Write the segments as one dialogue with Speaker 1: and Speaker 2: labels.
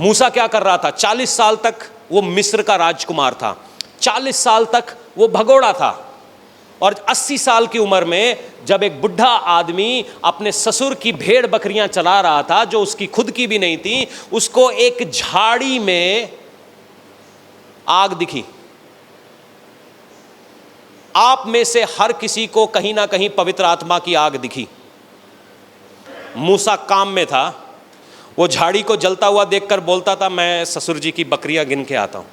Speaker 1: मूसा क्या कर रहा था? 40 साल तक वो मिस्र का राजकुमार था, 40 साल तक वो भगोड़ा था, और 80 साल की उम्र में जब एक बुढ़ा आदमी अपने ससुर की भेड़ बकरियां चला रहा था, जो उसकी खुद की भी नहीं थी, उसको एक झाड़ी में आग दिखी। आप में से हर किसी को कहीं ना कहीं पवित्र आत्मा की आग दिखी। मूसा काम में था, वो झाड़ी को जलता हुआ देखकर बोलता था, मैं ससुर जी की बकरियां गिन के आता हूं,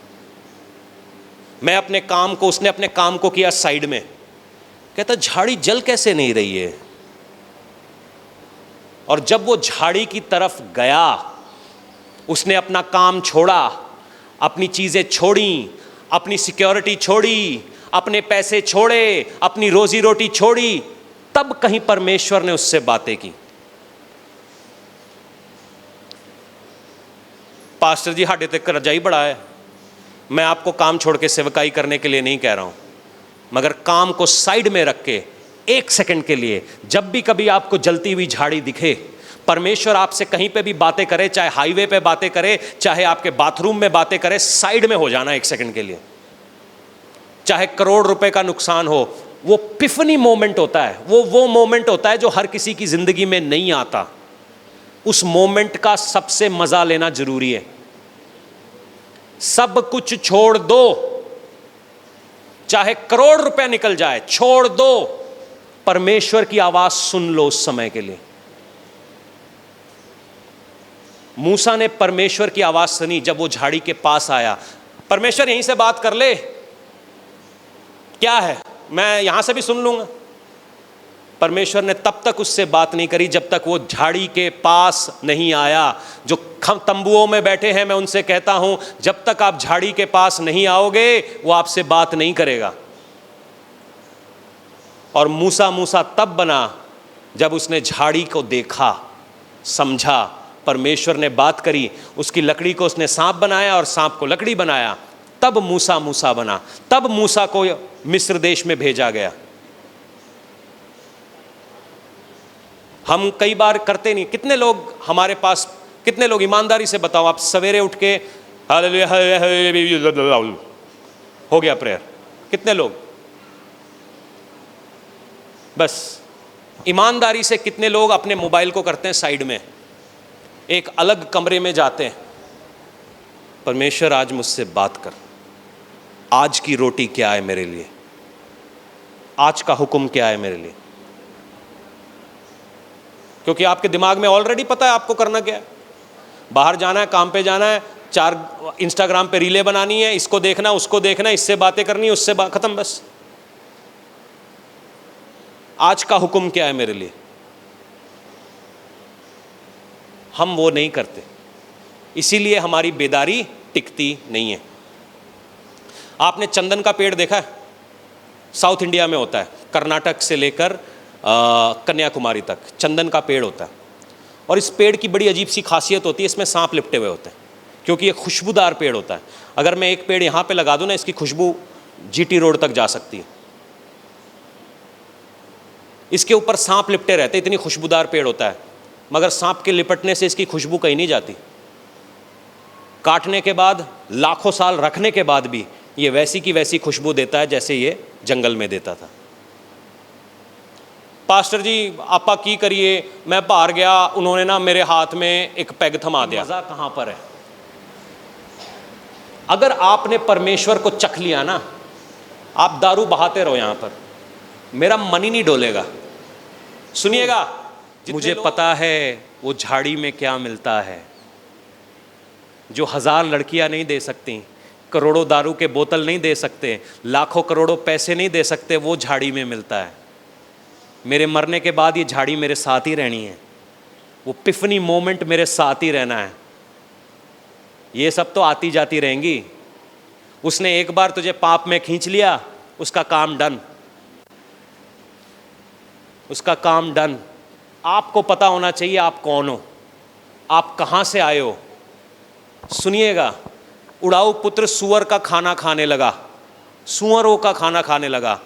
Speaker 1: मैं अपने काम को, उसने अपने काम को किया साइड में। कहता झाड़ी जल कैसे नहीं रही है? और जब वो झाड़ी की तरफ गया, उसने अपना काम छोड़ा, अपनी चीजें छोड़ी, अपनी सिक्योरिटी छोड़ी, अपने पैसे छोड़े, अपनी रोजी रोटी छोड़ी, तब कहीं परमेश्वर ने उससे बातें की। पास्टर जी हाडे तक रजाई बड़ा है, मैं आपको काम छोड़ के सेवकाई करने के लिए नहीं कह रहा हूं, मगर काम को साइड में रख के 1 सेकंड के लिए, जब भी कभी आपको जलती हुई झाड़ी दिखे, परमेश्वर आपसे कहीं पे भी बातें करे, चाहे हाईवे पे बातें करे, चाहे आपके बाथरूम में बातें करे, साइड में हो जाना 1 सेकंड के लिए। चाहे करोड़ रुपए का नुकसान हो, वो पिफनी मोमेंट होता है, वो मोमेंट होता है जो हर किसी की जिंदगी में नहीं आता। उस मोमेंट का सबसे मजा लेना जरूरी है। सब कुछ छोड़ दो, चाहे करोड़ रुपए निकल जाए, छोड़ दो, परमेश्वर की आवाज सुन लो उस समय के लिए। मूसा ने परमेश्वर की आवाज सुनी जब वो झाड़ी के पास आया। परमेश्वर यहीं से बात कर ले, क्या है, मैं यहां से भी सुन लूंगा। परमेश्वर ने तब तक उससे बात नहीं करी जब तक वो झाड़ी के पास नहीं आया। जो तंबुओं में बैठे हैं, मैं उनसे कहता हूं, जब तक आप झाड़ी के पास नहीं आओगे, वो आपसे बात नहीं करेगा। और मूसा मूसा तब बना जब उसने झाड़ी को देखा, समझा, परमेश्वर ने बात करी, उसकी लकड़ी को उसने सांप बनाया और सांप को लकड़ी बनाया, तब मूसा मूसा बना। तब मूसा को मिस्र देश में भेजा गया। हम कई बार करते नहीं। कितने लोग हमारे पास, कितने लोग, ईमानदारी से बताओ, आप सवेरे उठ के हालेलुया हो गया प्रेयर, कितने लोग? बस ईमानदारी से कितने लोग अपने मोबाइल को करते हैं साइड में, एक अलग कमरे में जाते हैं, परमेश्वर आज मुझसे बात कर, आज की रोटी क्या है मेरे लिए, आज का हुक्म क्या है मेरे लिए? क्योंकि आपके दिमाग में ऑलरेडी पता है आपको करना क्या है। बाहर जाना है, काम पे जाना है, 4 इंस्टाग्राम पे रीलें बनानी है, इसको देखना, उसको देखना, इससे बातें करनी है, उससे खत्म, बस। आज का हुक्म क्या है मेरे लिए? हम वो नहीं करते, इसीलिए हमारी बेदारी टिकती नहीं है। आपने चंदन का पेड़ देखा है? साउथ इंडिया में होता है, कर्नाटक से लेकर कन्याकुमारी तक चंदन का पेड़ होता है। और इस पेड़ की बड़ी अजीब सी खासियत होती है, इसमें सांप लिपटे हुए होते हैं, क्योंकि ये खुशबूदार पेड़ होता है। अगर मैं एक पेड़ यहाँ पे लगा दूँ ना, इसकी खुशबू जीटी रोड तक जा सकती है। इसके ऊपर सांप लिपटे रहते, इतनी खुशबूदार पेड़ होता है, मगर सांप के लिपटने से इसकी खुशबू कहीं नहीं जाती। काटने के बाद, लाखों साल रखने के बाद भी ये वैसी की वैसी खुशबू देता है जैसे ये जंगल में देता था। पास्टर जी आपा की करिए, मैं बाहर गया, उन्होंने ना मेरे हाथ में एक पैग थमा दिया। मजा कहां पर है? अगर आपने परमेश्वर को चख लिया ना, आप दारू बहाते रहो यहां पर, मेरा मन ही नहीं डोलेगा। सुनिएगा, मुझे पता है वो झाड़ी में क्या मिलता है, जो 1000 लड़कियां नहीं दे सकती, करोड़ों दारू के बोतल नहीं दे सकते, लाखों करोड़ों पैसे नहीं दे सकते, वो झाड़ी में मिलता है। मेरे मरने के बाद ये झाड़ी मेरे साथ ही रहनी है, वो पिफनी मोमेंट मेरे साथ ही रहना है। ये सब तो आती जाती रहेंगी। उसने एक बार तुझे पाप में खींच लिया, उसका काम डन, उसका काम डन। आपको पता होना चाहिए आप कौन हो, आप कहां से आए हो। सुनिएगा, उड़ाऊ पुत्र सूअर का खाना खाने लगा, सूअरों का खाना खाने लगा।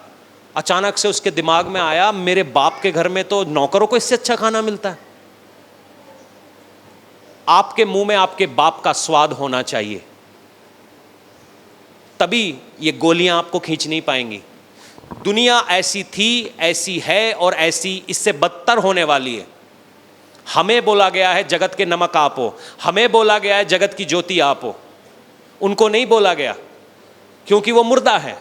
Speaker 1: अचानक से उसके दिमाग में आया, मेरे बाप के घर में तो नौकरों को इससे अच्छा खाना मिलता है। आपके मुंह में आपके बाप का स्वाद होना चाहिए, तभी ये गोलियां आपको खींच नहीं पाएंगी। दुनिया ऐसी थी, ऐसी है और ऐसी इससे बदतर होने वाली है। हमें बोला गया है जगत के नमक आप हो, हमें बोला गया है जगत की ज्योति आप हो, उनको नहीं बोला गया क्योंकि वो मुर्दा है।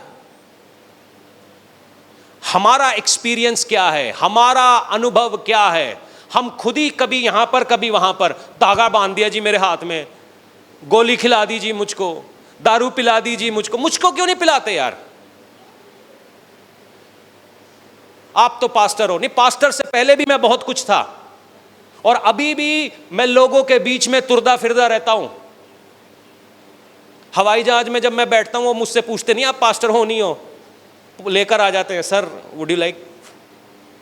Speaker 1: हमारा एक्सपीरियंस क्या है, हमारा अनुभव क्या है? हम खुद ही कभी यहां पर कभी वहां पर, धागा बांध दिया जी मेरे हाथ में, गोली खिला दी जी मुझको, दारू पिला दी जी मुझको। मुझको क्यों नहीं पिलाते यार? आप तो पास्टर हो। नहीं, पास्टर से पहले भी मैं बहुत कुछ था और अभी भी मैं लोगों के बीच में तुरदा फिरदा रहता हूं। हवाई जहाज में जब मैं बैठता हूं वो मुझसे पूछते नहीं आप पास्टर हो नहीं हो, लेकर आ जाते हैं, सर वुड यू लाइक।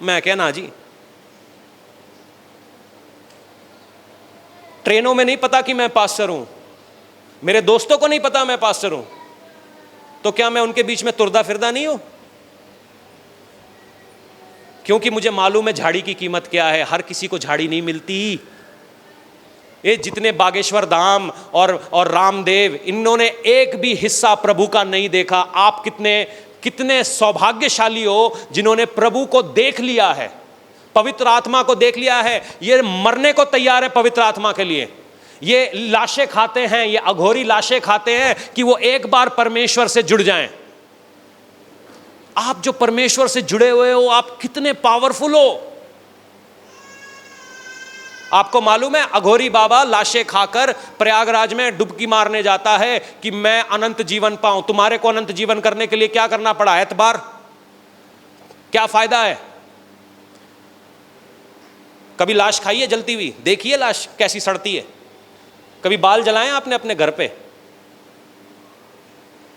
Speaker 1: मैं क्या ना जी। ट्रेनों में नहीं पता कि मैं पास्टर हूं, मेरे दोस्तों को नहीं पता मैं पास्टर हूं, तो क्या मैं उनके बीच में तुरदा फिरदा नहीं हूं? क्योंकि मुझे मालूम है झाड़ी की कीमत क्या है। हर किसी को झाड़ी नहीं मिलती। ये जितने बागेश्वर धाम और रामदेव, इन्होंने एक भी हिस्सा प्रभु का नहीं देखा। आप कितने सौभाग्यशाली हो जिन्होंने प्रभु को देख लिया है, पवित्र आत्मा को देख लिया है। ये मरने को तैयार है पवित्र आत्मा के लिए। ये लाशें खाते हैं, ये अघोरी लाशें खाते हैं कि वो एक बार परमेश्वर से जुड़ जाएं। आप जो परमेश्वर से जुड़े हुए हो, आप कितने पावरफुल हो। आपको मालूम है अघोरी बाबा लाशें खाकर प्रयागराज में डुबकी मारने जाता है कि मैं अनंत जीवन पाऊं। तुम्हारे को अनंत जीवन करने के लिए क्या करना पड़ा? एतबार। क्या फायदा है? कभी लाश खाई है जलती हुई? देखिए लाश कैसी सड़ती है। कभी बाल जलाए आपने अपने घर पे?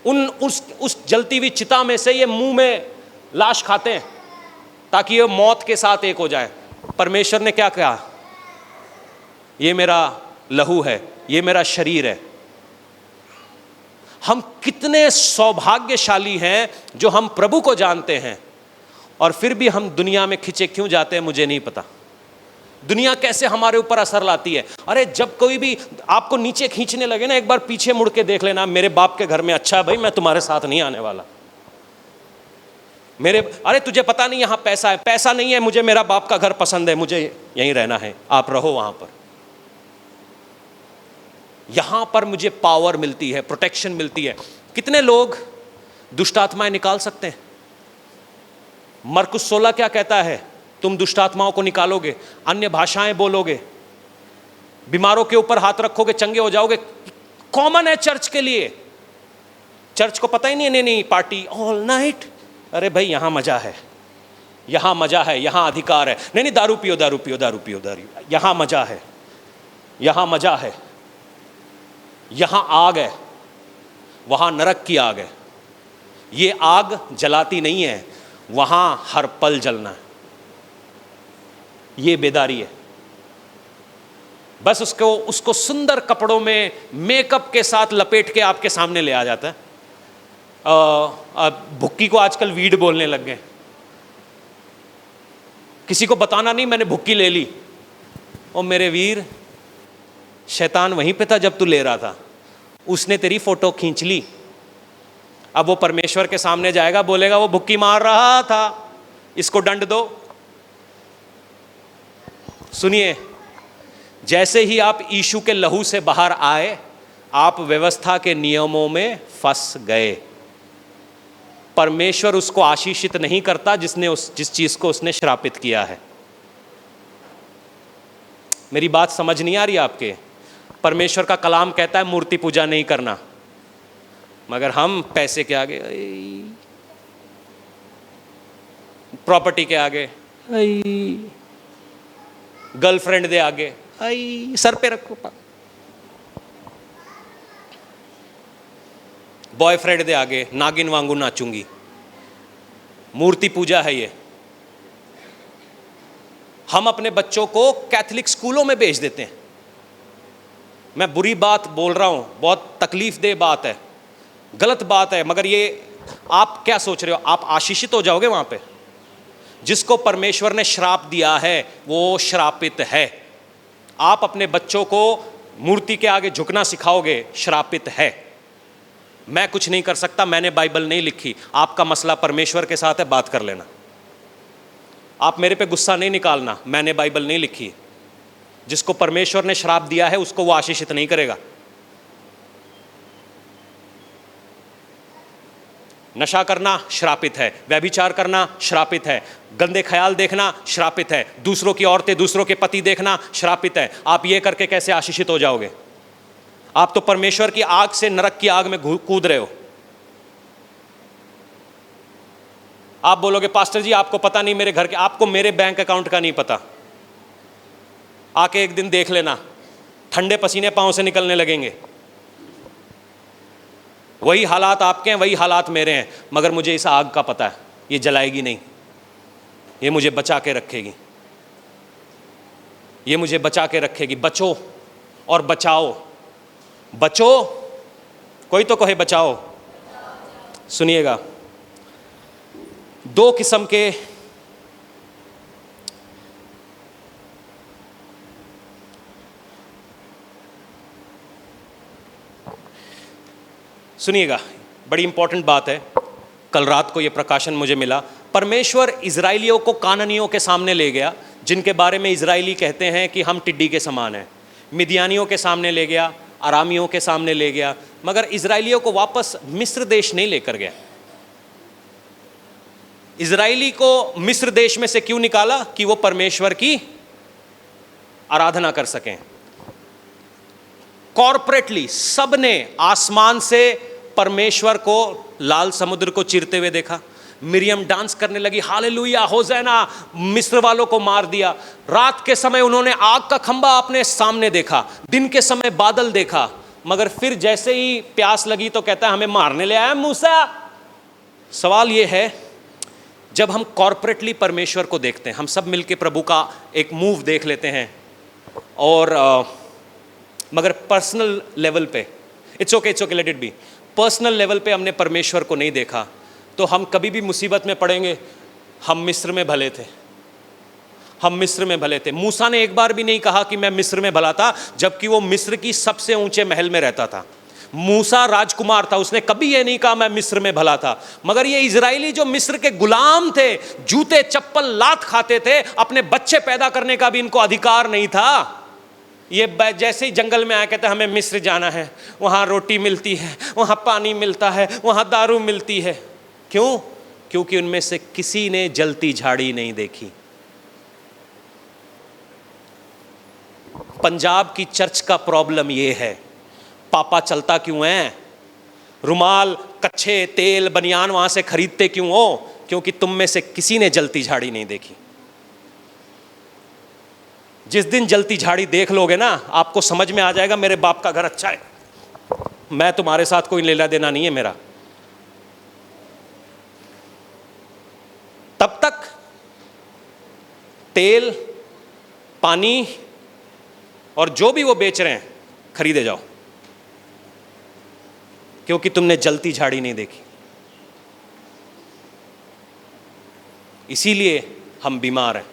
Speaker 1: उस जलती हुई चिता में से ये मुंह में लाश खाते हैं ताकि ये मौत के साथ एक हो जाए। परमेश्वर ने क्या कहा? ये मेरा लहू है, ये मेरा शरीर है। हम कितने सौभाग्यशाली हैं जो हम प्रभु को जानते हैं, और फिर भी हम दुनिया में खिंचे क्यों जाते हैं मुझे नहीं पता। दुनिया कैसे हमारे ऊपर असर लाती है। अरे जब कोई भी आपको नीचे खींचने लगे ना, एक बार पीछे मुड़ के देख लेना, मेरे बाप के घर में अच्छा है भाई, मैं तुम्हारे साथ नहीं आने वाला। अरे तुझे पता नहीं यहां पैसा है, पैसा नहीं है, मुझे मेरा बाप का घर पसंद है, मुझे यहीं रहना है, आप रहो वहां पर। यहां पर मुझे पावर मिलती है, प्रोटेक्शन मिलती है। कितने लोग दुष्ट आत्माएं निकाल सकते हैं? मरकुस 16 क्या कहता है? तुम दुष्ट आत्माओं को निकालोगे, अन्य भाषाएं बोलोगे, बीमारों के ऊपर हाथ रखोगे, चंगे हो जाओगे। कॉमन है चर्च के लिए। चर्च को पता ही नहीं, नहीं पार्टी ऑल नाइट। अरे भाई यहां मजा है, यहां मजा है, यहां अधिकार है। नहीं दारू पियो, दारू पियो, दारू पियो, दारू। यहां मजा है, यहां मजा है। यहां आग है, वहां नरक की आग है। ये आग जलाती नहीं है, वहां हर पल जलना है। ये बेदारी है। बस उसको सुंदर कपड़ों में मेकअप के साथ लपेट के आपके सामने ले आ जाता है। भुक्की को आजकल वीड बोलने लग गए। किसी को बताना नहीं मैंने भुक्की ले ली। और मेरे वीर, शैतान वहीं पे था जब तू ले रहा था, उसने तेरी फोटो खींच ली। अब वो परमेश्वर के सामने जाएगा, बोलेगा वो भुक्की मार रहा था, इसको दंड दो। सुनिए, जैसे ही आप यीशु के लहू से बाहर आए, आप व्यवस्था के नियमों में फंस गए। परमेश्वर उसको आशीषित नहीं करता जिस चीज को उसने श्रापित किया है। मेरी बात समझ नहीं आ रही आपके? परमेश्वर का कलाम कहता है मूर्ति पूजा नहीं करना, मगर हम पैसे के आगे, प्रॉपर्टी के आगे, गर्लफ्रेंड दे आगे, सर पे रखो, बॉयफ्रेंड दे आगे नागिन वांगू नाचूंगी। मूर्ति पूजा है ये। हम अपने बच्चों को कैथोलिक स्कूलों में भेज देते हैं। मैं बुरी बात बोल रहा हूं, बहुत तकलीफ दे बात है, गलत बात है, मगर ये आप क्या सोच रहे हो? आप आशीषित हो जाओगे वहां पे। जिसको परमेश्वर ने श्राप दिया है वो श्रापित है। आप अपने बच्चों को मूर्ति के आगे झुकना सिखाओगे, श्रापित है। मैं कुछ नहीं कर सकता, मैंने बाइबल नहीं लिखी। आपका मसला परमेश्वर के साथ है, बात कर लेना। आप मेरे पे गुस्सा नहीं निकालना, मैंने बाइबल नहीं लिखी। जिसको परमेश्वर ने श्राप दिया है उसको वो आशीषित नहीं करेगा। नशा करना श्रापित है, व्यभिचार करना श्रापित है, गंदे ख्याल देखना श्रापित है, दूसरों की औरतें, दूसरों के पति देखना श्रापित है। आप ये करके कैसे आशीषित हो जाओगे? आप तो परमेश्वर की आग से नरक की आग में कूद रहे हो। आप बोलोगे पास्टर जी आपको पता नहीं मेरे घर के, आपको मेरे बैंक अकाउंट का नहीं पता। आके एक दिन देख लेना, ठंडे पसीने पांव से निकलने लगेंगे। वही हालात आपके हैं, वही हालात मेरे हैं, मगर मुझे इस आग का पता है, ये जलाएगी नहीं, ये मुझे बचा के रखेगी, ये मुझे बचा के रखेगी। बचो और बचाओ। बचो, कोई तो कहे बचाओ। सुनिएगा, दो किस्म के सुनिएगा, बड़ी इंपॉर्टेंट बात है। कल रात को यह प्रकाशन मुझे मिला। परमेश्वर इजराइलियों को कानानियों के सामने ले गया, जिनके बारे में इजराइली कहते हैं कि हम टिड्डी के समान हैं। मिदियानियों के सामने ले गया, अरामियों के सामने ले गया, मगर इजराइलियों को वापस मिस्र देश नहीं लेकर गया। इजराइली को मिस्र देश में से क्यों निकाला? कि वो परमेश्वर की आराधना कर सकें। कॉर्पोरेटली सबने आसमान से परमेश्वर को लाल समुद्र को चीरते हुए देखा। मिरियम डांस करने लगी, हालेलुया होज़ैना, मिस्र वालों को मार दिया। रात के समय उन्होंने आग का खंभा अपने सामने देखा, दिन के समय बादल देखा, मगर फिर जैसे ही प्यास लगी तो कहता है हमें मारने ले आया मूसा। सवाल यह है, जब हम कॉर्पोरेटली परमेश्वर को देखते हैं, हम सब मिलके प्रभु का एक मूव देख लेते हैं, और मगर पर्सनल लेवल पे it's okay let it be, personal level पे हमने परमेश्वर को नहीं देखा, तो हम कभी भी मुसीबत में पड़ेंगे। हम मिस्र में भले थे, हम मिस्र में भले थे। मूसा ने एक बार भी नहीं कहा कि मैं मिस्र में भला था, जबकि वो मिस्र की सबसे ऊंचे महल में रहता था। मूसा राजकुमार था, उसने कभी ये नहीं कहा मैं मिस्र में भला था। मगर ये इजराइली जो मिस्र के गुलाम थे, जूते चप्पल लात खाते थे, अपने बच्चे पैदा करने का भी इनको अधिकार नहीं था। ये जैसे ही जंगल में आया कहते हमें मिस्र जाना है, वहाँ रोटी मिलती है, वहाँ पानी मिलता है, वहाँ दारू मिलती है। क्यों? क्योंकि उनमें से किसी ने जलती झाड़ी नहीं देखी। पंजाब की चर्च का प्रॉब्लम ये है, पापा चलता क्यों है? रुमाल, कच्छे, तेल, बनियान वहां से खरीदते क्यों हो? क्योंकि तुम में से किसी ने जलती झाड़ी नहीं देखी। जिस दिन जलती झाड़ी देख लोगे ना, आपको समझ में आ जाएगा मेरे बाप का घर अच्छा है, मैं तुम्हारे साथ कोई लेना देना नहीं है मेरा। तब तक तेल, पानी और जो भी वो बेच रहे हैं खरीदे जाओ, क्योंकि तुमने जलती झाड़ी नहीं देखी। इसीलिए हम बीमार हैं,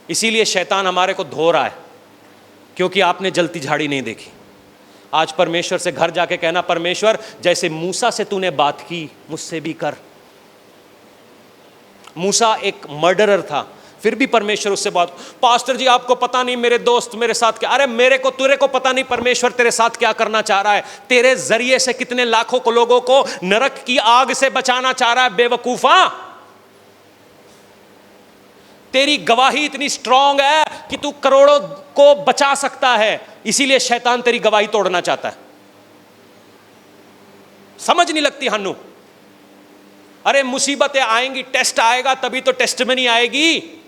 Speaker 1: इसीलिए शैतान हमारे को धो रहा है, क्योंकि आपने जलती झाड़ी नहीं देखी। आज परमेश्वर से घर जाके कहना, परमेश्वर जैसे मूसा से तूने बात की मुझसे भी कर। मूसा एक मर्डरर था, फिर भी परमेश्वर उससे बात, पास्टर जी आपको पता नहीं मेरे दोस्त मेरे साथ क्या। अरे मेरे को तेरे को पता नहीं परमेश्वर तेरे साथ क्या करना चाह रहा है। तेरे जरिए से कितने लाखों को लोगों को नरक की आग से बचाना चाह रहा है बेवकूफा। तेरी गवाही इतनी स्ट्रांग है कि तू करोड़ों को बचा सकता है, इसीलिए शैतान तेरी गवाही तोड़ना चाहता है। समझ नहीं लगती हन्नू। अरे मुसीबतें आएंगी, टेस्ट आएगा तभी तो टेस्टमनी आएगी।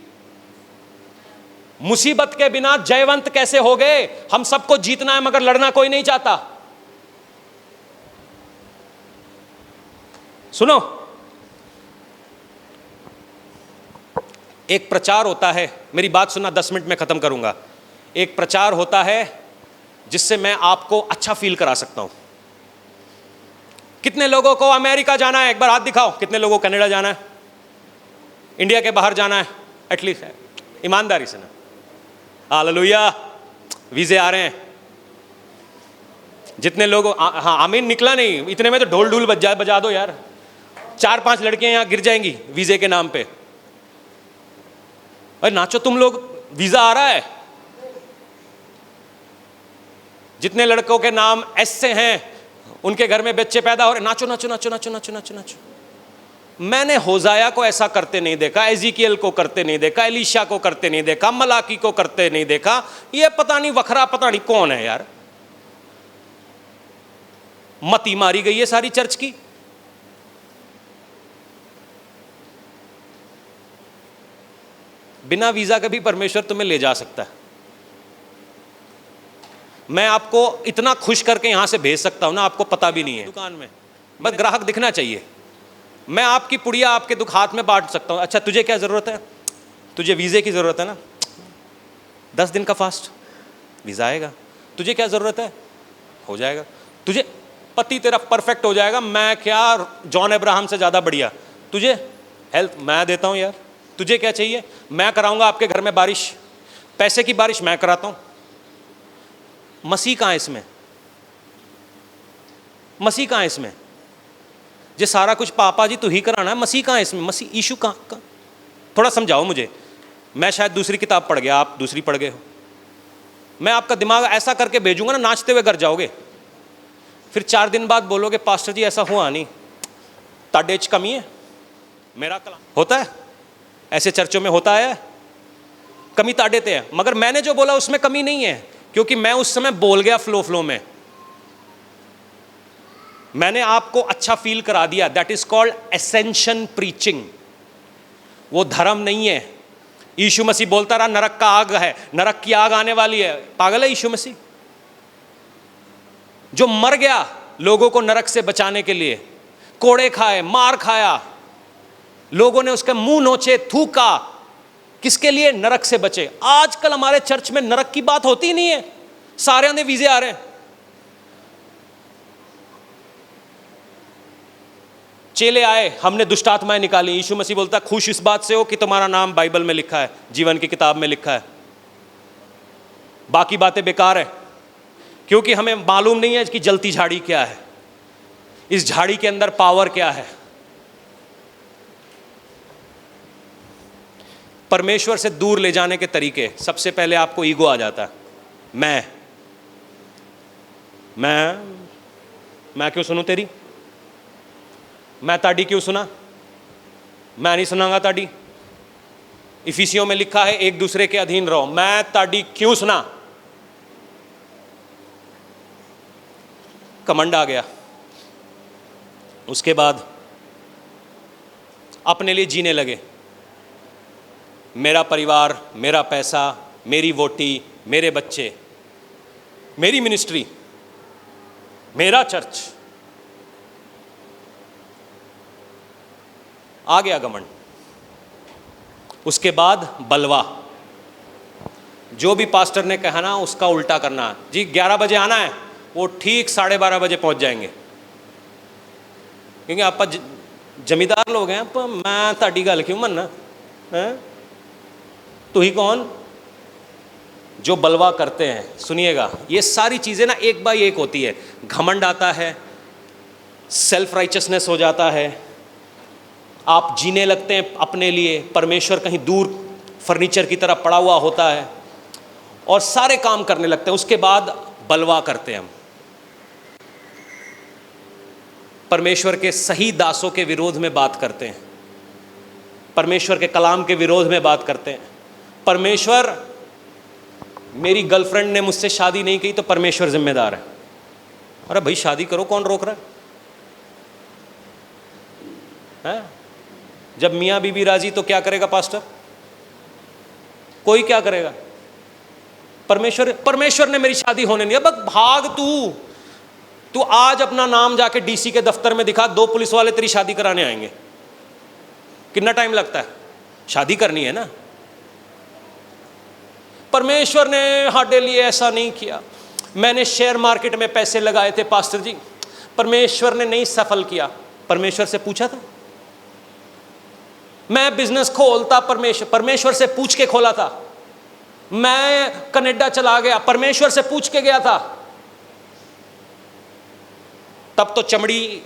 Speaker 1: मुसीबत के बिना जयवंत कैसे हो गए? हम सबको जीतना है मगर लड़ना कोई नहीं चाहता। सुनो, एक प्रचार होता है, मेरी बात सुनना, 10 मिनट में खत्म करूंगा। एक प्रचार होता है जिससे मैं आपको अच्छा फील करा सकता हूं। कितने लोगों को अमेरिका जाना है? एक बार हाथ दिखाओ। कितने लोगों को कनाडा जाना है? इंडिया के बाहर जाना है? एटलीस्ट ईमानदारी से ना। हालेलुया, वीजे आ रहे हैं। जितने लोग हाँ आमीन निकला नहीं, इतने में तो ढोल ढूल बजा दो यार। 4-5 लड़कियां यहां गिर जाएंगी वीजे के नाम पे। अरे नाचो तुम लोग, वीजा आ रहा है। जितने लड़कों के नाम एस से हैं उनके घर में बच्चे पैदा हो रहे, नाचो नाचो नाचो नाचो नाचो नाचो नाचो। मैंने होजाया को ऐसा करते नहीं देखा, एजिकियल को करते नहीं देखा, एलीशा को करते नहीं देखा, मलाकी को करते नहीं देखा। ये पता नहीं वखरा पता नहीं कौन है यार। मती मारी गई है सारी चर्च की। बिना वीजा के भी परमेश्वर तुम्हें ले जा सकता है। मैं आपको इतना खुश करके यहां से भेज सकता हूं ना, आपको पता भी नहीं है। दुकान में बस ग्राहक दिखना चाहिए। मैं आपकी पुड़िया आपके दुख हाथ में बांट सकता हूं। अच्छा तुझे क्या जरूरत है? तुझे वीजे की जरूरत है ना, 10 दिन का फास्ट, वीजा आएगा। तुझे क्या जरूरत है? हो जाएगा। तुझे पति तेरा परफेक्ट हो जाएगा। मैं क्या जॉन अब्राहम से ज्यादा बढ़िया। तुझे हेल्थ मैं देता हूं यार। तुझे क्या चाहिए? मैं कराऊंगा आपके घर में बारिश, पैसे की बारिश मैं कराता हूं। मसीह कहां है इसमें? मसीह कहां है इसमें? ये सारा कुछ पापा जी तू ही कराना है, मसीह कहां है इसमें? मसीह यीशु कहां? थोड़ा समझाओ मुझे। मैं शायद दूसरी किताब पढ़ गया, आप दूसरी पढ़ गए हो। मैं आपका दिमाग ऐसा करके भेजूंगा ना, नाचते हुए घर जाओगे। फिर 4 दिन बाद बोलोगे पास्टर जी ऐसा हुआ नहीं, ताडे च कमी है। मेरा कलाम होता है ऐसे चर्चों में, होता है कमी ताडे ते है। मगर मैंने जो बोला उसमें कमी नहीं है, क्योंकि मैं उस समय बोल गया फ्लो में। मैंने आपको अच्छा फील करा दिया। That is called ascension preaching. वो धर्म नहीं है। यीशु मसीह बोलता रहा नरक का आग है, नरक की आग आने वाली है। पागल है यीशु मसीह जो मर गया लोगों को नरक से बचाने के लिए। कोड़े खाए, मार खाया, लोगों ने उसके मुंह नोचे, थूका। किसके लिए? नरक से बचे। आजकल हमारे चर्च में नरक की बात होती नहीं है। सारे ने वीजे आ रहे हैं। चेले आए, हमने दुष्ट आत्माएं निकाली। यीशु मसीह बोलता खुश इस बात से हो कि तुम्हारा नाम बाइबल में लिखा है, जीवन की किताब में लिखा है। बाकी बातें बेकार है, क्योंकि हमें मालूम नहीं है कि जलती झाड़ी क्या है, इस झाड़ी के अंदर पावर क्या है। परमेश्वर से दूर ले जाने के तरीके, सबसे पहले आपको ईगो आ जाता है। मैं क्यों सुनूं तेरी? मैं ताड़ी क्यों सुना? मैं नहीं सुनाऊंगा ताड़ी। इफिसियों में लिखा है एक दूसरे के अधीन रहो। मैं ताड़ी क्यों सुना? कमंड आ गया। उसके बाद अपने लिए जीने लगे। मेरा परिवार, मेरा पैसा, मेरी वोटी, मेरे बच्चे, मेरी मिनिस्ट्री, मेरा चर्च। आ गया घमंड। उसके बाद बलवा। जो भी पास्टर ने कहा ना उसका उल्टा करना। जी 11 बजे आना है, वो ठीक 12:30 बजे पहुंच जाएंगे, क्योंकि आप जमींदार लोग हैं। पर मैं ताड़ी गल क्यों मनना है? तू ही कौन? जो बलवा करते हैं। सुनिएगा, ये सारी चीजें ना एक बाय एक होती है। घमंड आता है, सेल्फ राइचसनेस हो जाता है, आप जीने लगते हैं अपने लिए, परमेश्वर कहीं दूर फर्नीचर की तरह पड़ा हुआ होता है, और सारे काम करने लगते हैं। उसके बाद बलवा करते हैं हम। परमेश्वर के सही दासों के विरोध में बात करते हैं, परमेश्वर के कलाम के विरोध में बात करते हैं। परमेश्वर, मेरी गर्लफ्रेंड ने मुझसे शादी नहीं की तो परमेश्वर जिम्मेदार है। अरे भाई शादी करो, कौन रोक रहा है? जब मियाँ बीबी राजी तो क्या करेगा पास्टर? कोई क्या करेगा? परमेश्वर ने मेरी शादी होने नहीं। अब भाग तू आज अपना नाम जाके डीसी के दफ्तर में दिखा, 2 पुलिस वाले तेरी शादी कराने आएंगे। कितना टाइम लगता है? शादी करनी है ना। परमेश्वर ने हमारे लिए ऐसा नहीं किया। मैंने शेयर मार्केट में पैसे लगाए थे पास्टर जी, परमेश्वर ने नहीं सफल किया। परमेश्वर से पूछा था? मैं बिजनेस खोलता, परमेश्वर से पूछ के खोला था। मैं कनाडा चला गया, परमेश्वर से पूछ के गया था। तब तो चमड़ी,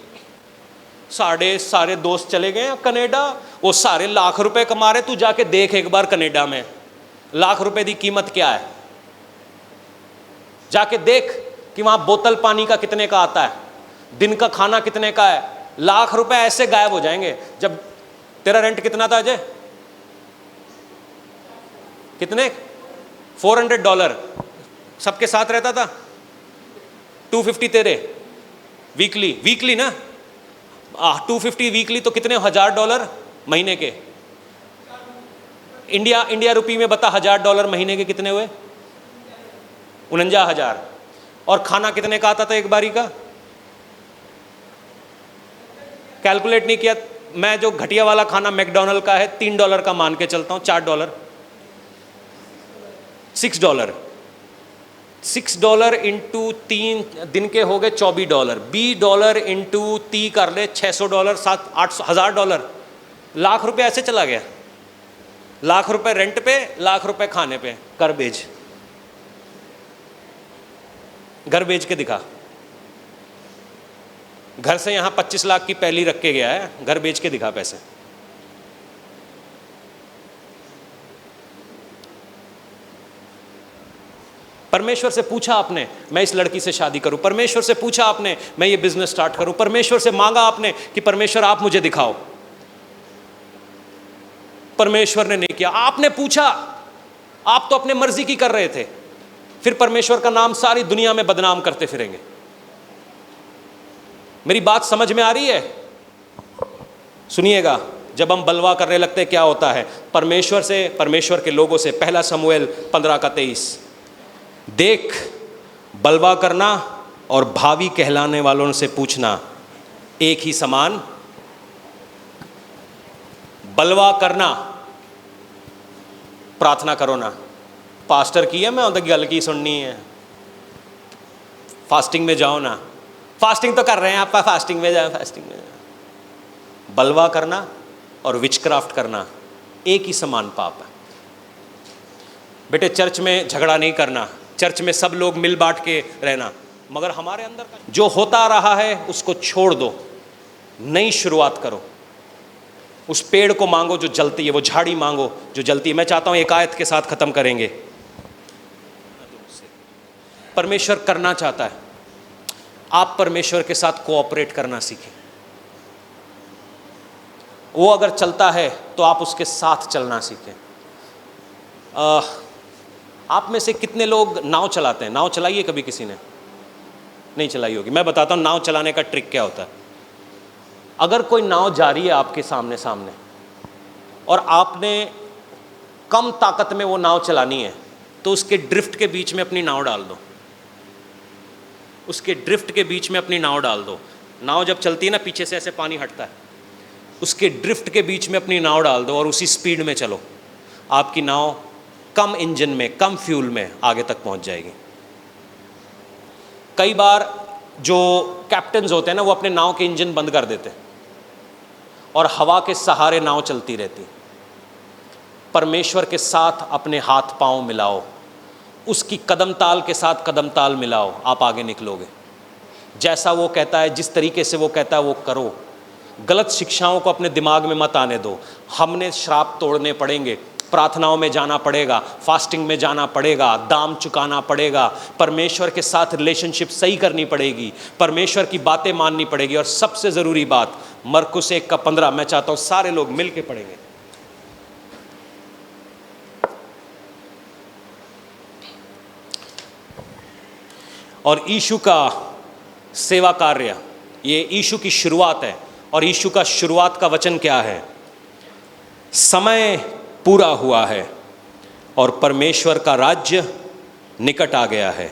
Speaker 1: सारे दोस्त चले गए कनाडा, वो सारे लाख रुपए कमा रहे। तू जाके देख एक बार कनाडा में लाख रुपए की कीमत क्या है। जाके देख कि वहां बोतल पानी का कितने का आता है, दिन का खाना कितने का है। लाख रुपए ऐसे गायब हो जाएंगे। जब तेरा रेंट कितना था अजय? कितने? $400 सबके साथ रहता था। 250 तेरे वीकली ना, 250 वीकली तो कितने? $1000 महीने के। इंडिया रुपी में बता, $1000 महीने के कितने हुए? 49,000। और खाना कितने का आता था एक बारी का? कैलकुलेट नहीं किया मैं। जो घटिया वाला खाना मैकडॉनल्ड का है $3 का मान के चलता हूं, $4, $6 इंटू 3 दिन के हो गए $24। $20 इंटू 30 कर ले, $600, $700-800 लाख रुपए ऐसे चला गया। लाख रुपए रेंट पे, लाख रुपए खाने पे। घर बेच के दिखा। घर से यहां 25 लाख की पहली रख के गया है, घर बेच के दिखा पैसे। परमेश्वर से पूछा आपने मैं इस लड़की से शादी करूं, परमेश्वर से पूछा आपने मैं ये बिजनेस स्टार्ट करूं, परमेश्वर से मांगा आपने कि परमेश्वर आप मुझे दिखाओ। परमेश्वर ने नहीं किया। आपने पूछा, आप तो अपने मर्जी की कर रहे थे, फिर परमेश्वर का नाम सारी दुनिया में बदनाम करते फिरेंगे। मेरी बात समझ में आ रही है? सुनिएगा, जब हम बलवा करने लगते हैं क्या होता है? परमेश्वर से, परमेश्वर के लोगों से, 1 शमूएल 15:23, देख बलवा करना और भावी कहलाने वालों से पूछना एक ही समान। बलवा करना, प्रार्थना करो ना, पास्टर की है मैं उधर गल की सुननी है, फास्टिंग में जाओ ना, फास्टिंग तो कर रहे हैं आप, फास्टिंग में जाओ, फास्टिंग में जाओ। बलवा करना और विचक्राफ्ट करना एक ही समान पाप है। बेटे चर्च में झगड़ा नहीं करना, चर्च में सब लोग मिल बांट के रहना, मगर हमारे अंदर का जो होता रहा है उसको छोड़ दो, नई शुरुआत करो। उस पेड़ को मांगो जो जलती है, वो झाड़ी मांगो जो जलती है। मैं चाहता हूं एक आयत के साथ खत्म करेंगे। परमेश्वर करना चाहता है, आप परमेश्वर के साथ कोऑपरेट करना सीखें। वो अगर चलता है तो आप उसके साथ चलना सीखें। आप में से कितने लोग नाव चलाते हैं? नाव चलाई है कभी किसी ने? नहीं चलाई होगी। मैं बताता हूं नाव चलाने का ट्रिक क्या होता है। अगर कोई नाव जा रही है आपके सामने और आपने कम ताकत में वो नाव चलानी है, तो उसके ड्रिफ्ट के बीच में अपनी नाव डाल दो। उसके ड्रिफ्ट के बीच में अपनी नाव डाल दो। नाव जब चलती है ना, पीछे से ऐसे पानी हटता है, उसके ड्रिफ्ट के बीच में अपनी नाव डाल दो और उसी स्पीड में चलो। आपकी नाव कम इंजन में, कम फ्यूल में आगे तक पहुंच जाएगी। कई बार जो कैप्टन्स होते हैं ना, वो अपने नाव के इंजन बंद कर देते हैं और हवा के सहारे नाव चलती रहती। परमेश्वर के साथ अपने हाथ पांव मिलाओ, उसकी कदम ताल के साथ कदम ताल मिलाओ, आप आगे निकलोगे। जैसा वो कहता है, जिस तरीके से वो कहता है वो करो। गलत शिक्षाओं को अपने दिमाग में मत आने दो। हमने श्राप तोड़ने पड़ेंगे, प्रार्थनाओं में जाना पड़ेगा, फास्टिंग में जाना पड़ेगा, दाम चुकाना पड़ेगा, परमेश्वर के साथ रिलेशनशिप सही करनी पड़ेगी, परमेश्वर की बातें माननी पड़ेगी। और सबसे ज़रूरी बात, मरकुस 1:15 मैं चाहता हूँ सारे लोग मिल के पढ़ेंगे। और यीशु का सेवा कार्य, ये यीशु की शुरुआत है। और यीशु का शुरुआत का वचन क्या है? समय पूरा हुआ है और परमेश्वर का राज्य निकट आ गया है।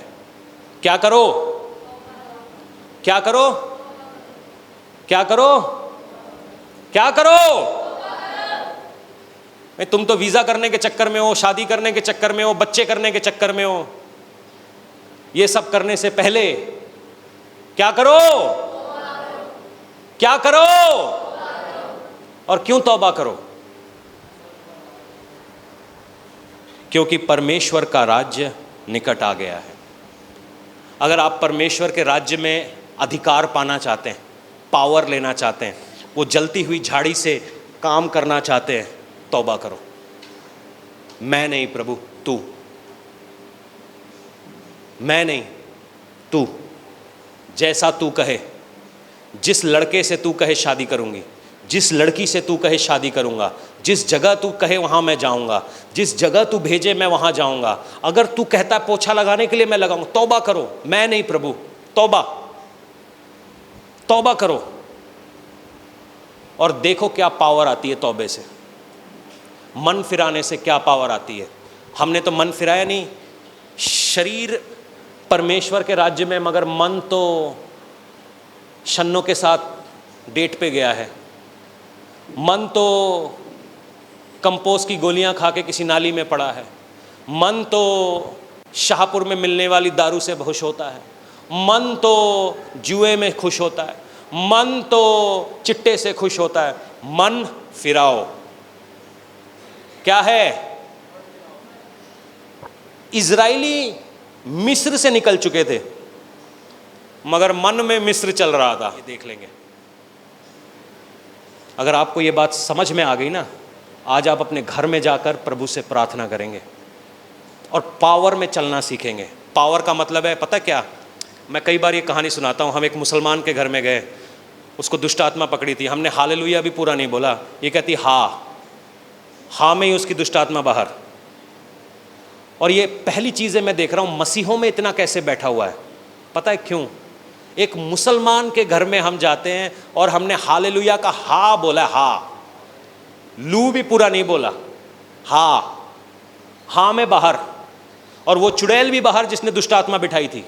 Speaker 1: क्या करो? क्या करो? क्या करो? क्या करो? तुम तो वीजा करने के चक्कर में हो, शादी करने के चक्कर में हो, बच्चे करने के चक्कर में हो। ये सब करने से पहले क्या करो? क्या करो? और क्यों तौबा करो? क्योंकि परमेश्वर का राज्य निकट आ गया है। अगर आप परमेश्वर के राज्य में अधिकार पाना चाहते हैं, पावर लेना चाहते हैं, वो जलती हुई झाड़ी से काम करना चाहते हैं, तौबा करो। मैं नहीं प्रभु, तू। मैं नहीं, तू। जैसा तू कहे, जिस लड़के से तू कहे शादी करूंगी, जिस लड़की से तू कहे शादी करूंगा, जिस जगह तू कहे वहां मैं जाऊंगा, जिस जगह तू भेजे मैं वहां जाऊंगा। अगर तू कहता पोछा लगाने के लिए मैं लगाऊंगा। तौबा करो। मैं नहीं प्रभु, तौबा। तौबा करो और देखो क्या पावर आती है तौबे से। मन फिराने से क्या पावर आती है। हमने तो मन फिराया नहीं, शरीर परमेश्वर के राज्य में, मगर मन तो शन्नों के साथ डेट पे गया है। मन तो कंपोज की गोलियां खा के किसी नाली में पड़ा है। मन तो शाहपुर में मिलने वाली दारू से खुश होता है। मन तो जुए में खुश होता है। मन तो चिट्टे से खुश होता है। मन फिराओ। क्या है? इजराइली मिस्र से निकल चुके थे, मगर मन में मिस्र चल रहा था। ये देख लेंगे। अगर आपको ये बात समझ में आ गई ना, आज आप अपने घर में जाकर प्रभु से प्रार्थना करेंगे और पावर में चलना सीखेंगे। पावर का मतलब है, पता क्या, मैं कई बार ये कहानी सुनाता हूँ। हम एक मुसलमान के घर में गए, उसको दुष्ट आत्मा पकड़ी थी। हमने हालेलुया भी पूरा नहीं बोला, ये कहती हाँ में ही उसकी दुष्ट आत्मा बाहर। और ये पहली चीज़ है, मैं देख रहा हूँ मसीहों में इतना कैसे बैठा हुआ है। पता है क्यों? एक मुसलमान के घर में हम जाते हैं और हमने हालेलुया का हा बोला, हा, लू भी पूरा नहीं बोला, हा में बाहर। और वो चुड़ैल भी बाहर जिसने दुष्ट आत्मा बिठाई थी,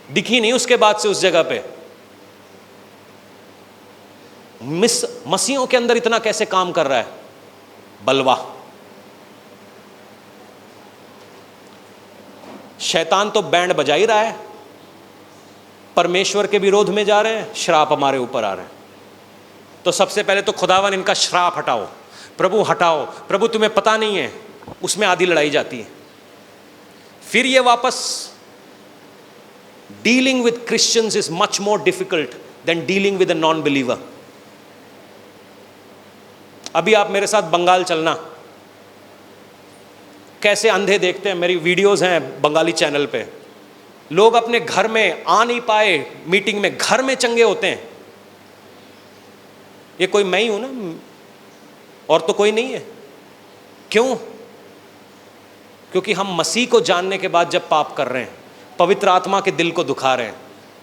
Speaker 1: दिखी नहीं उसके बाद से उस जगह पे। मसीहों के अंदर इतना कैसे काम कर रहा है बलवा। शैतान तो बैंड बजा ही रहा है, परमेश्वर के विरोध में जा रहे हैं, श्राप हमारे ऊपर आ रहे हैं। तो सबसे पहले तो खुदावन इनका श्राप हटाओ, प्रभु हटाओ, प्रभु तुम्हें पता नहीं है। उसमें आधी लड़ाई जाती है। फिर ये वापस, dealing with Christians is much more difficult than dealing with a non believer. अभी आप मेरे साथ बंगाल चलना, कैसे अंधे देखते हैं। मेरी वीडियोस हैं बंगाली चैनल पे। लोग अपने घर में आ नहीं पाए मीटिंग में, घर में चंगे होते हैं। ये कोई मैं ही हूं ना, और तो कोई नहीं है। क्यों? क्योंकि हम मसीह को जानने के बाद जब पाप कर रहे हैं, पवित्र आत्मा के दिल को दुखा रहे हैं,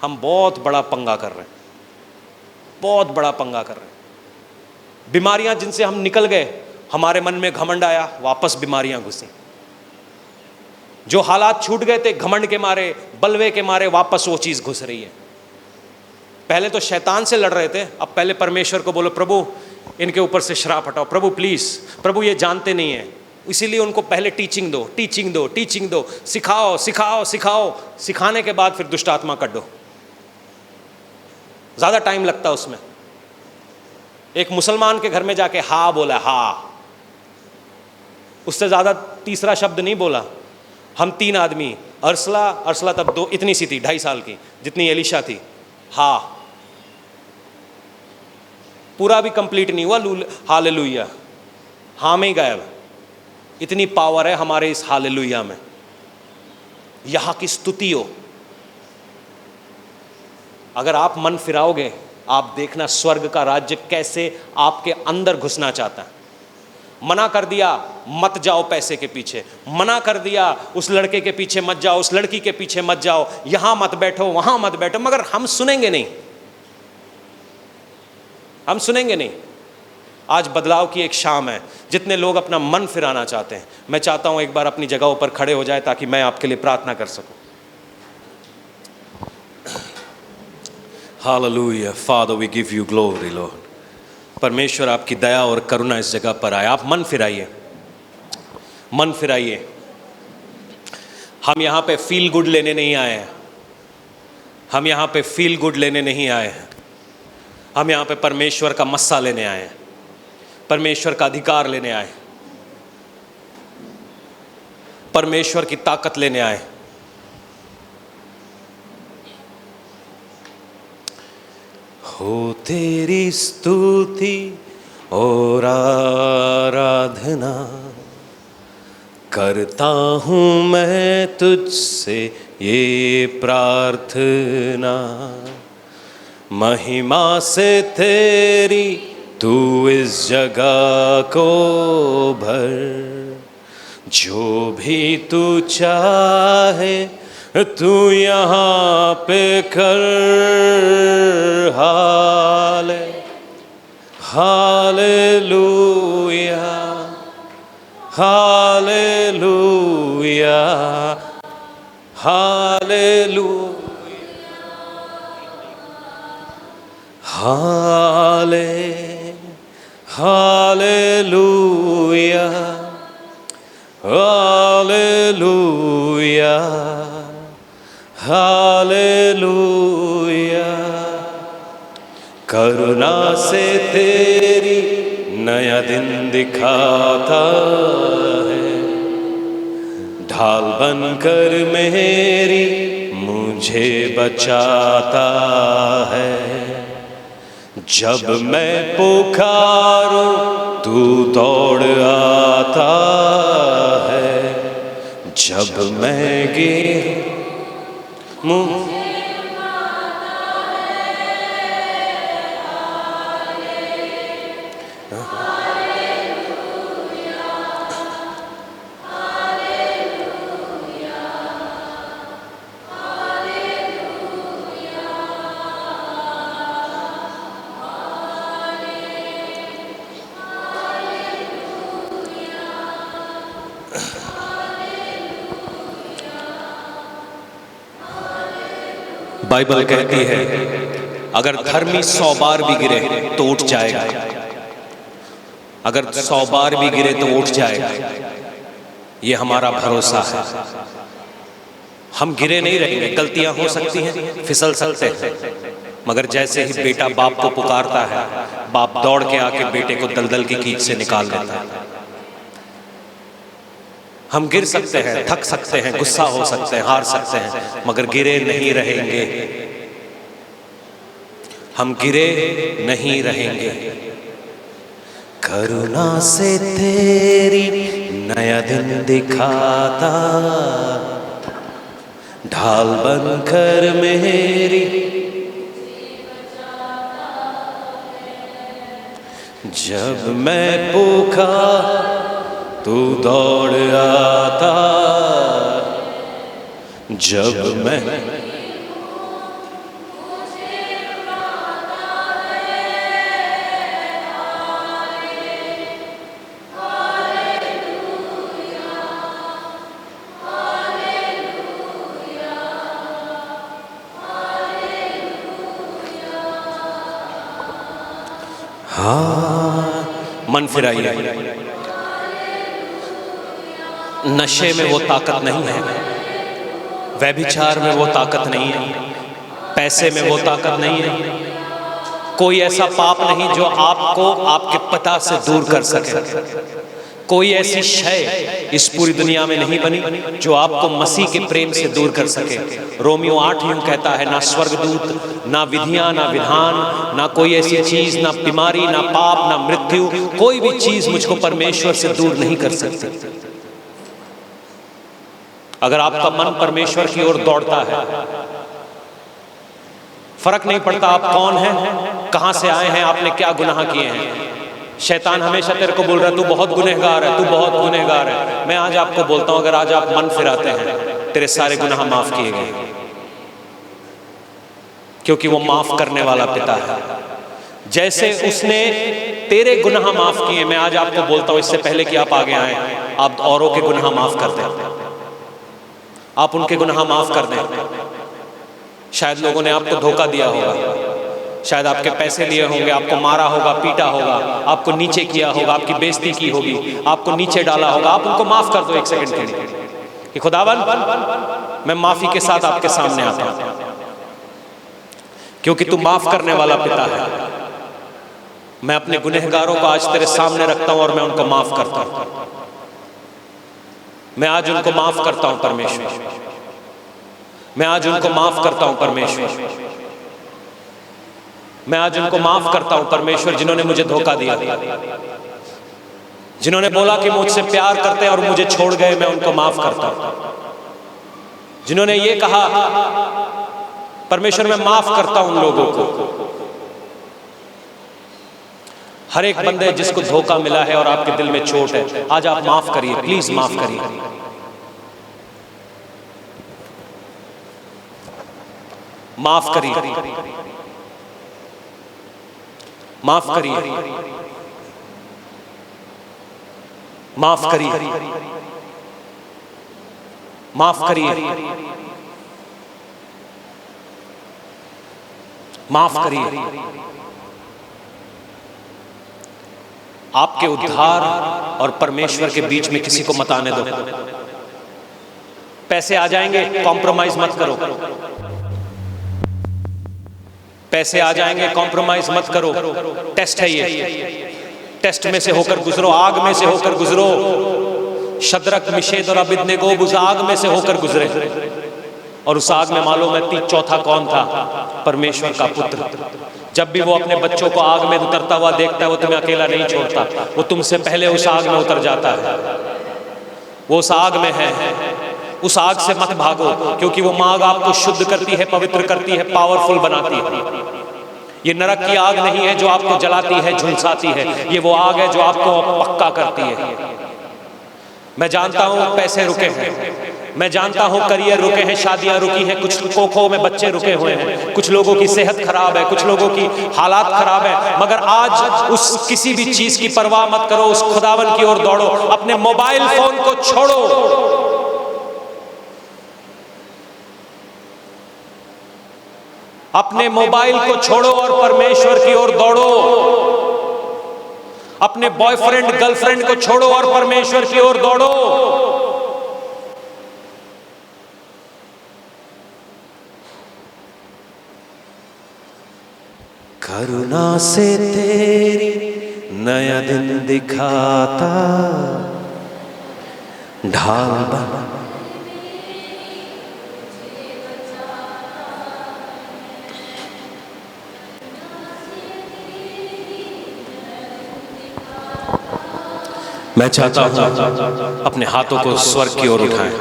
Speaker 1: हम बहुत बड़ा पंगा कर रहे हैं, बहुत बड़ा पंगा कर रहे हैं। बीमारियां जिनसे हम निकल गए, हमारे मन में घमंड आया, वापस बीमारियां घुसी। जो हालात छूट गए थे घमंड के मारे, बलवे के मारे, वापस वो चीज घुस रही है। पहले तो शैतान से लड़ रहे थे, अब पहले परमेश्वर को बोलो, प्रभु इनके ऊपर से श्राप हटाओ, प्रभु प्लीज, प्रभु ये जानते नहीं है। इसीलिए उनको पहले टीचिंग दो, टीचिंग दो, टीचिंग दो, सिखाओ सिखाओ सिखाओ। सिखाने के बाद फिर दुष्ट आत्मा काट दो। ज्यादा टाइम लगता है उसमें। एक मुसलमान के घर में जाके हा बोला, हा, उससे ज्यादा तीसरा शब्द नहीं बोला। हम 3 आदमी, अर्सला तब 2 इतनी सी थी, 2.5 साल की, जितनी एलिशा थी, हा, पूरा भी कंप्लीट नहीं हुआ हालेलुया, हाँ में ही गायब। इतनी पावर है हमारे इस हालेलुया में। यहां की स्तुति हो। अगर आप मन फिराओगे, आप देखना स्वर्ग का राज्य कैसे आपके अंदर घुसना चाहता है। मना कर दिया मत जाओ पैसे के पीछे, मना कर दिया उस लड़के के पीछे मत जाओ, उस लड़की के पीछे मत जाओ, यहां मत बैठो, वहां मत बैठो, मगर हम सुनेंगे नहीं, हम सुनेंगे नहीं। आज बदलाव की एक शाम है। जितने लोग अपना मन फिराना चाहते हैं, मैं चाहता हूं एक बार अपनी जगहों पर खड़े हो जाए ताकि मैं आपके लिए प्रार्थना कर सकूं। Hallelujah, Father we give you glory Lord. परमेश्वर आपकी दया और करुणा इस जगह पर आए। आप मन फिराइए, मन फिराइए। हम यहाँ पे फील गुड लेने नहीं आए हैं, हम यहाँ पे फील गुड लेने नहीं आए हैं। हम यहाँ पे परमेश्वर का मस्सा लेने आए हैं, परमेश्वर का अधिकार लेने आए। परमेश्वर की ताकत लेने आए। हो तेरी स्तुति और आराधना करता हूँ मैं तुझसे ये प्रार्थना, महिमा से तेरी तू इस जगह को भर, जो भी तू चाहे तू यहाँ पे कर। Hallelujah hallelujah hallelujah hallelujah hallelujah hallelujah. करुणा से तेरी नया दिन दिखाता है, ढाल बनकर मेरी मुझे बचाता है। जब मैं पुकारूं तू दौड़ आता है, जब मैं गिरूं बाइबल कहती है अगर धर्मी 100 बार भी गिरे तो उठ जाएगा, अगर 100 बार भी गिरे तो उठ जाएगा। ये हमारा भरोसा है। हम गिरे नहीं रहेंगे, गलतियां हो सकती हैं, फिसल सकते हैं, मगर जैसे ही बेटा बाप को पुकारता है, बाप दौड़ के आके बेटे को दलदल की कीच से निकाल देता है। हम गिर सकते हैं, थक सकते हैं, गुस्सा हो सकते हैं, हार सकते हैं, मगर गिरे नहीं रहेंगे। हम गिरे नहीं रहेंगे। करुणा से तेरी नया दिन दिखाता, ढाल बनकर मेरी जब मैं पुकार तू दौड़ आता, जब मैं मन फिराइए। नशे में वो ताकत नहीं है, व्यभिचार में वो ताकत नहीं है, पैसे में वो ताकत नहीं है। कोई ऐसा पाप नहीं जो आपको आपके पिता से दूर कर सके। कोई ऐसी शय इस पूरी दुनिया में नहीं बनी जो आपको मसीह के प्रेम से दूर कर सके। रोमियो 8 यूं कहता है, ना स्वर्गदूत, ना विधियां, ना विधान, ना कोई ऐसी चीज, ना बीमारी, ना पाप, ना मृत्यु, कोई भी चीज मुझको परमेश्वर से दूर नहीं कर सकती। अगर आपका मन परमेश्वर की ओर दौड़ता है, फर्क नहीं पड़ता आप कौन हैं, कहां से आए हैं, आपने क्या गुनाह किए हैं। शैतान हमेशा तेरे को बोल रहा है तू बहुत गुनहगार है, तू बहुत गुनहगार है। मैं आज आपको बोलता हूं, अगर आज आप मन फिराते हैं, तेरे सारे गुनाह माफ किए गए, क्योंकि वो माफ करने वाला पिता है। जैसे उसने तेरे गुनाह माफ किए, मैं आज आपको बोलता हूं, इससे पहले कि आप आगे आए, आप औरों के गुनाह माफ कर दें, आप उनके गुनाह माफ कर दें। शायद लोगों ने आपको धोखा दिया होगा, शायद आपके पैसे लिए होंगे, आपको मारा होगा, पीटा होगा, आपको नीचे किया होगा, आपकी बेइज्जती की होगी, आपको नीचे डाला होगा। आप उनको माफ कर दो एक सेकंड के लिए कि खुदावन मैं माफी के साथ आपके सामने आता हूं, क्योंकि तू माफ करने वाला पिता है। मैं अपने गुनहगारों को आज तेरे सामने रखता हूं और मैं उनको माफ करता हूं। मैं आज उनको माफ करता हूं परमेश्वर, मैं आज उनको माफ करता हूं परमेश्वर, मैं आज उनको माफ करता हूं परमेश्वर, जिन्होंने मुझे धोखा दिया, जिन्होंने बोला कि मुझसे प्यार करते हैं और मुझे छोड़ गए, मैं उनको माफ करता हूं। जिन्होंने ये कहा परमेश्वर मैं माफ करता हूं उन लोगों को। हर एक बंदे जिसको धोखा मिला है और आपके दिल में चोट है, आज आप माफ करिए, प्लीज माफ करिए, माफ करिए, माफ करिए, माफ करिए, माफ करिए, माफ करिए। आपके उद्धार और परमेश्वर के बीच में किसी को मत आने दो। पैसे आ जाएंगे, कॉम्प्रोमाइज मत करो। पैसे आ जाएंगे, कॉम्प्रोमाइज मत करो। टेस्ट है ये, टेस्ट में से होकर गुजरो, आग में से होकर गुजरो। शद्रक, मिशेक और अबेदनगो उस आग में से होकर गुजरे, और उस आग में मालूम है चौथा कौन था? परमेश्वर का पुत्र। जब भी वो अपने बच्चों को आग में उतरता हुआ देखता है, वो तुम्हें अकेला नहीं छोड़ता, वो तुमसे पहले उस आग में उतर जाता है। वो उस आग में है, उस आग से मत भागो, क्योंकि वो आग आपको शुद्ध करती है, पवित्र करती है, पावरफुल बनाती है। ये नरक की आग नहीं है जो आपको जलाती है, झुलसाती है। ये वो आग है जो आपको पक्का करती है। मैं जानता हूं पैसे रुके हैं, मैं जानता हूं करियर रुके हैं, शादियां रुकी हैं, कुछ कोखों में बच्चे रुके हुए हैं, कुछ लोगों की सेहत खराब है, कुछ लोगों की हालात खराब है, मगर आज उस किसी भी चीज की परवाह मत करो, उस खुदावन की ओर दौड़ो। अपने मोबाइल फोन को छोड़ो, अपने मोबाइल को छोड़ो और परमेश्वर की ओर दौड़ो। अपने बॉयफ्रेंड गर्लफ्रेंड को छोड़ो और परमेश्वर की ओर दौड़ो। करुणा से तेरी नया दिन दिखाता, ढाल बना मैं चाहता हूं अपने हाथों को स्वर्ग की ओर उठाएं।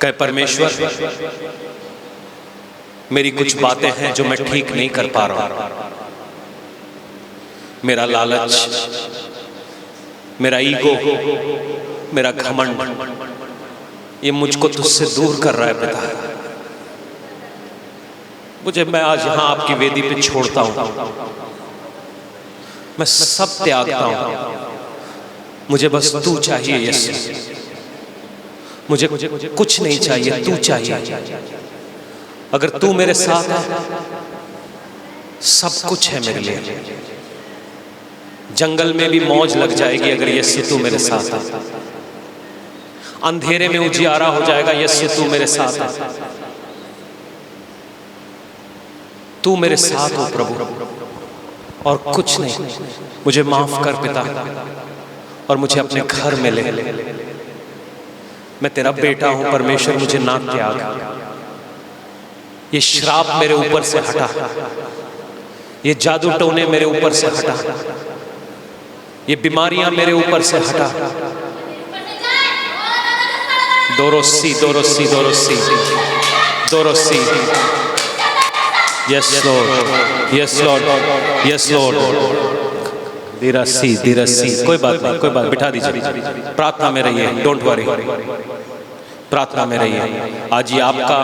Speaker 1: कहे परमेश्वर, मेरी कुछ बातें हैं जो मैं ठीक नहीं कर पा रहा हूं। मेरा लालच, मेरा ईगो, मेरा घमंड, ये मुझको तुझसे दूर कर रहा है पिता। मुझे, मैं आज यहां आपकी वेदी पे छोड़ता हूं, मैं सब त्यागता हूं। मुझे बस तू चाहिए यीशु, मुझे कुछ नहीं चाहिए, तू चाहिए। अगर तू मेरे साथ है, सब कुछ है मेरे लिए। जंगल में भी मौज लग जाएगी अगर यीशु तू मेरे साथ है। अंधेरे में उजियारा हो जाएगा यीशु तू मेरे साथ है। तू मेरे साथ हो प्रभु, और कुछ नहीं। मुझे माफ कर पिता, और मुझे अपने घर में ले। मैं तेरा बेटा हूं परमेश्वर, मुझे ना त्याग। ये श्राप मेरे ऊपर से हटा, ये जादू टोने मेरे ऊपर से हटा, ये बीमारियां मेरे ऊपर से हटा। दोरोसी दोरोसी दोरोसी दोरोसी। Yes lord, yes lord, yes lord. दिरसी दिरसी, कोई बात नहीं, कोई बात, बिठा दीजिए। प्रार्थना में रहिए, डोंट वरी, प्रार्थना में रहिए। आज ये आपका,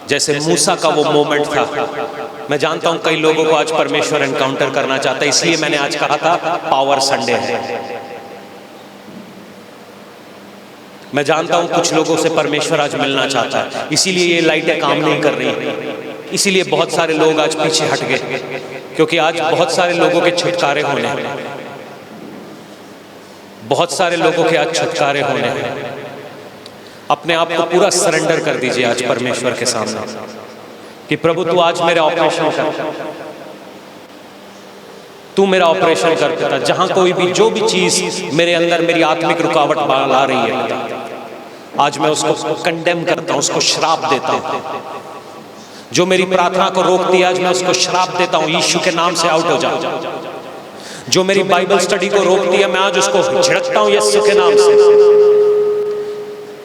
Speaker 1: जैसे मूसा का वो मोमेंट था, मैं जानता हूं कई लोगों को आज परमेश्वर एनकाउंटर करना चाहता है, इसलिए मैंने आज कहा था पावर संडे है। मैं जानता हूं कुछ लोगों से परमेश्वर आज मिलना चाहता है, इसीलिए ये लाइटें काम नहीं कर रही, इसीलिए बहुत सारे लोग आज पीछे हट गए, क्योंकि आज बहुत सारे लोगों के छुटकारे होने हैं, बहुत सारे लोगों के आज छुटकारे होने हैं। अपने आप को पूरा सरेंडर कर दीजिए आज परमेश्वर के सामने कि प्रभु तू आज मेरे ऑपरेशन कर, तू मेरा ऑपरेशन कर पिता, जहां कोई भी जो भी चीज मेरे अंदर मेरी आत्मिक रुकावट ला रही है पिता, आज मैं उसको कंडेम करता हूं, उसको श्राप देता हूं। जो मेरी प्रार्थना को रोकती है आज मैं उसको श्राप देता हूं, यीशु के नाम से आउट हो जा। जो मेरी बाइबल स्टडी को रोकती है मैं आज उसको झिड़कता हूं यीशु के नाम से।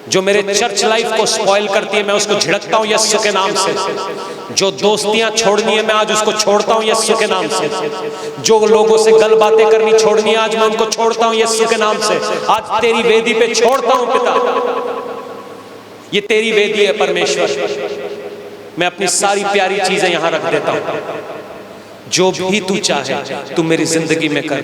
Speaker 1: जो मेरे चर्च लाइफ को स्पॉइल करती है मैं उसको झिड़कता हूं यीशु के नाम से। जो दोस्तियां छोड़नी है मैं आज उसको छोड़ता हूं यीशु के नाम से। जो लोगों से गल बातें करनी छोड़नी है आज मैं उनको छोड़ता हूं यीशु के नाम से। आज तेरी वेदी पे छोड़ता हूं पिता, ये तेरी वेदी है परमेश्वर। मैं अपनी सारी प्यारी चीजें यहां रख देता हूं, जो भी तू चाहे तू मेरी जिंदगी में कर।